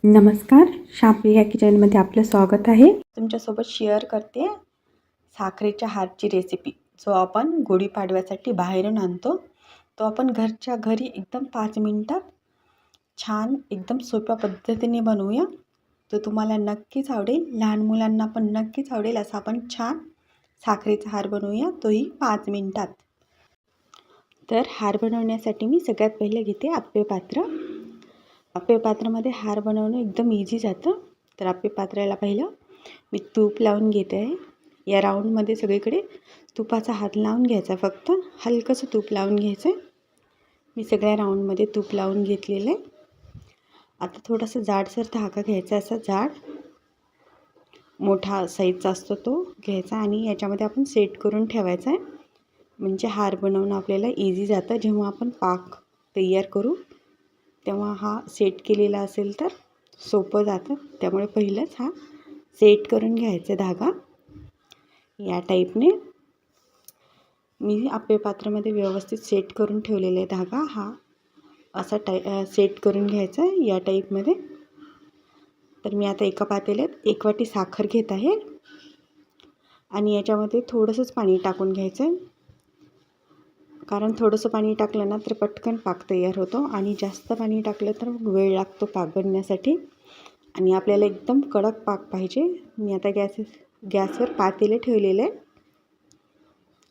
नमस्कार, शापी या किचनमध्ये आपलं स्वागत आहे. तुमच्यासोबत शेअर करते साखरेच्या हारची रेसिपी. जो आपण गुढीपाडव्यासाठी बाहेरून आणतो, तो आपण घरच्या घरी एकदम 5 मिनिटात छान एकदम सोप्या पद्धतीने बनवूया. तो तुम्हाला नक्कीच आवडेल, लहान मुलांना पण नक्कीच आवडेल असा आपण छान साखरेचा हार बनवूया, तोही 5 मिनिटात. तर हार बनवण्यासाठी मी सगळ्यात पहिले घेते आप्पे पात्र. आप्पे पात्रामध्ये हार बनवणं एकदम इझी जातं. तर आप्पे पात्राला पहिलं मी तूप लावून घेते आहे. या राऊंडमध्ये सगळीकडे तुपाचा हात लावून घ्यायचा, फक्त हलकंसं तूप लावून घ्यायचं आहे. मी सगळ्या राऊंडमध्ये तूप लावून घेतलेलं आहे. आता थोडासा जाडसर धागा घ्यायचा, असा जाड मोठा साईजचा असतो तो घ्यायचा आणि याच्यामध्ये आपण सेट करून ठेवायचा आहे. म्हणजे हार बनवणं आपल्याला इझी जातं. जेव्हा आपण पाक तयार करू तेव्हा हा सेट केलेला असेल तर सोपं जातं. त्यामुळे पहिलंच हा सेट करून घ्यायचा धागा. या टाईपने मी आप्पे पात्रामध्ये व्यवस्थित सेट करून ठेवलेला आहे धागा. हा असा सेट करून घ्यायचा आहे या टाईपमध्ये. तर मी आता एका पातेल्यात 1 वाटी साखर घेत आहे आणि याच्यामध्ये थोडंसंच पाणी टाकून घ्यायचं आहे. कारण थोडंसं पाणी टाकलं ना तर पटकन पाक तयार होतो आणि जास्त पाणी टाकलं तर वेळ लागतो पाक बनण्यासाठी आणि आपल्याला एकदम कडक पाक पाहिजे. मी आता गॅसवर पातेले ठेवलेले आहे.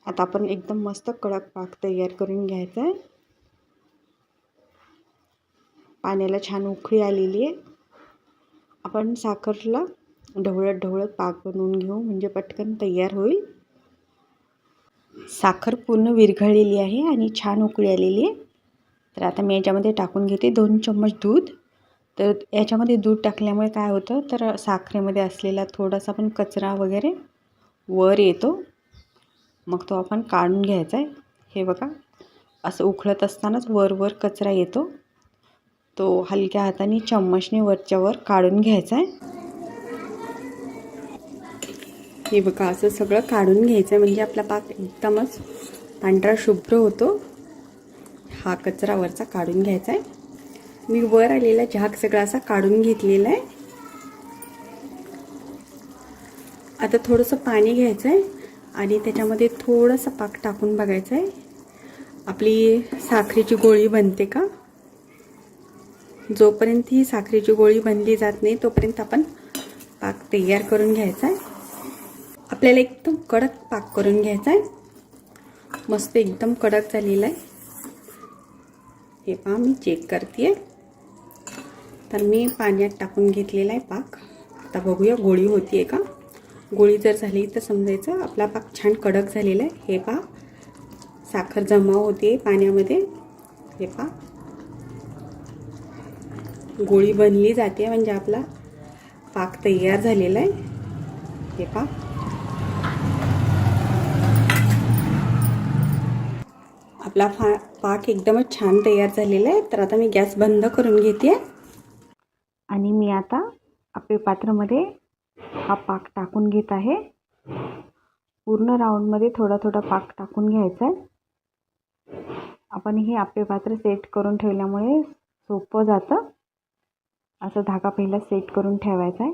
आता आपण एकदम मस्त कडक पाक तयार करून घ्यायचा आहे. पाण्याला छान उकळी आलेली आहे. आपण साखरला ढवळत ढवळत पाक बनवून घेऊ, म्हणजे पटकन तयार होईल. साखर पूर्ण विरघळलेली आहे आणि छान उकळी आलेली आहे. तर आता मी याच्यामध्ये टाकून घेते 2 चम्मच दूध. तर याच्यामध्ये दूध टाकल्यामुळे काय होतं, तर साखरेमध्ये असलेला थोडासा पण कचरा वगैरे वर येतो. मग तो आपण काढून घ्यायचा आहे. हे बघा, असं उकळत असतानाच वर कचरा येतो. तो हलक्या हाताने चम्मचने वरच्यावर काढून घ्यायचा आहे. हे बघा, असं सगळं काढून घ्यायचं आहे म्हणजे आपला पाक एकदमच पांढरा शुभ्र होतो. हा कचरा वरचा काढून घ्यायचा आहे. मी वर आलेला झाग सगळा असा काढून घेतलेला आहे. आता थोडंसं पाणी घ्यायचं आहे आणि त्याच्यामध्ये थोडंसं पाक टाकून बघायचं आहे आपली साखरेची गोळी बनते का. जोपर्यंत ही साखरेची गोळी बनली जात नाही तोपर्यंत आपण पाक तयार करून घ्यायचा आहे. आपल्याला एकदम कडक पाक करून घ्यायचा आहे. मस्त एकदम कडक झालेला आहे. हे पहा, मी चेक करते. तर मी पाण्यात टाकून घेतलेला आहे पाक. आता बघूया गोळी होती आहे का. गोळी जर झाली तर समजायचं आपला पाक छान कडक झालेला आहे. हे पहा, साखर जमा होते पाण्यामध्ये. हे पहा, गोळी बनली जाते म्हणजे आपला पाक तयार झालेला आहे. हे पहा, आपला पाक एकदमच छान तयार झालेला आहे. तर आता मी गॅस बंद करून घेते आणि मी आता आप्पे पात्रामध्ये हा पाक टाकून घेत आहे. पूर्ण राऊंडमध्ये थोडा थोडा पाक टाकून घ्यायचा आहे. आपण हे आप्पे पात्र सेट करून ठेवल्यामुळे सोपं जातं. असं धागा पहिला सेट करून ठेवायचा आहे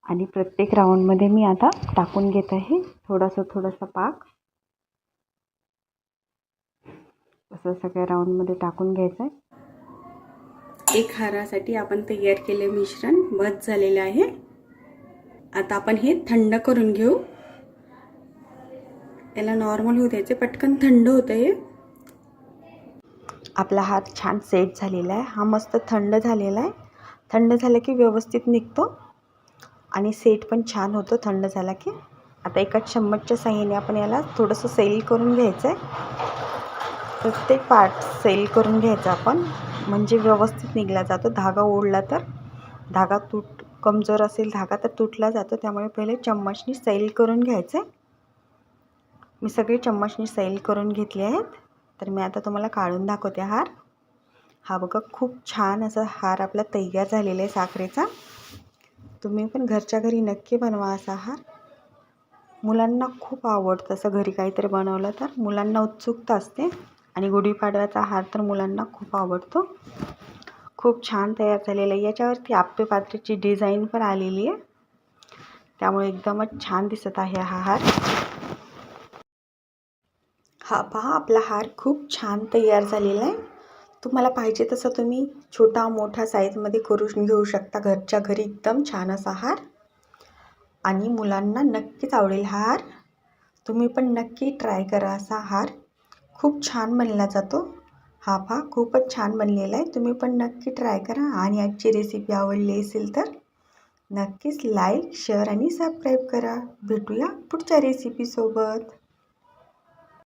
आणि प्रत्येक राऊंडमध्ये मी आता टाकून घेत आहे थोडासा पाक. असं सगळ्या राऊंडमध्ये टाकून घ्यायचं आहे. एक हारासाठी आपण तयार केले मिश्रण बस झालेले आहे. आता आपण हे थंड करून घेऊ. याला नॉर्मल होऊ द्यायचे, पटकन थंड होतं हे. आपला हात छान सेट झालेला आहे. हा मस्त थंड झालेला आहे. थंड झालं की व्यवस्थित निघतो आणि सेट पण छान होतो थंड झाला की. आता एका चम्मचच्या साहाय्याने आपण याला थोडंसं सेल करून घ्यायचं आहे. प्रत्येक पार्ट सेल करून घ्यायचा आपण, म्हणजे व्यवस्थित निघला जातो. धागा ओढला तर धागा कमजोर असेल धागा तर तुटला जातो. त्यामुळे पहिले चम्मचनी सेल करून घ्यायचं आहे. मी सगळे चम्मचनी सेल करून घेतले आहेत. तर मी आता तुम्हाला काढून दाखवते हार. हा बघा, खूप छान असा हार आपला तयार झालेला आहे साखरेचा. तुम्ही पण घरच्या घरी नक्की बनवा असा हार. मुलांना खूप आवडतं असं घरी काहीतरी बनवलं तर. मुलांना उत्सुकता असते आणि गुढीपाडव्याचा हार तर मुलांना खूप आवडतो. खूप छान तयार झालेला आहे. याच्यावरती आप्पे पात्राची डिझाईन पण आलेली आहे, त्यामुळे एकदमच छान दिसत आहे हा हार. हा पहा, आपला हार खूप छान तयार झालेला आहे. तुम्हाला पाहिजे तसं तुम्ही छोटा मोठा साईजमध्ये करून घेऊ शकता घरच्या घरी. एकदम छान असा हार, आणि मुलांना नक्कीच आवडेल हा हार. तुम्ही पण नक्की ट्राय करा असा हार. खूप छान बनला जातो हा पहा, खूपच छान बनलेला आहे. तुम्ही पण नक्की ट्राय करा. आणि आजची रेसिपी आवडली असेल तर नक्कीच लाईक, शेअर आणि सबस्क्राईब करा. भेटूया पुढच्या रेसिपीसोबत.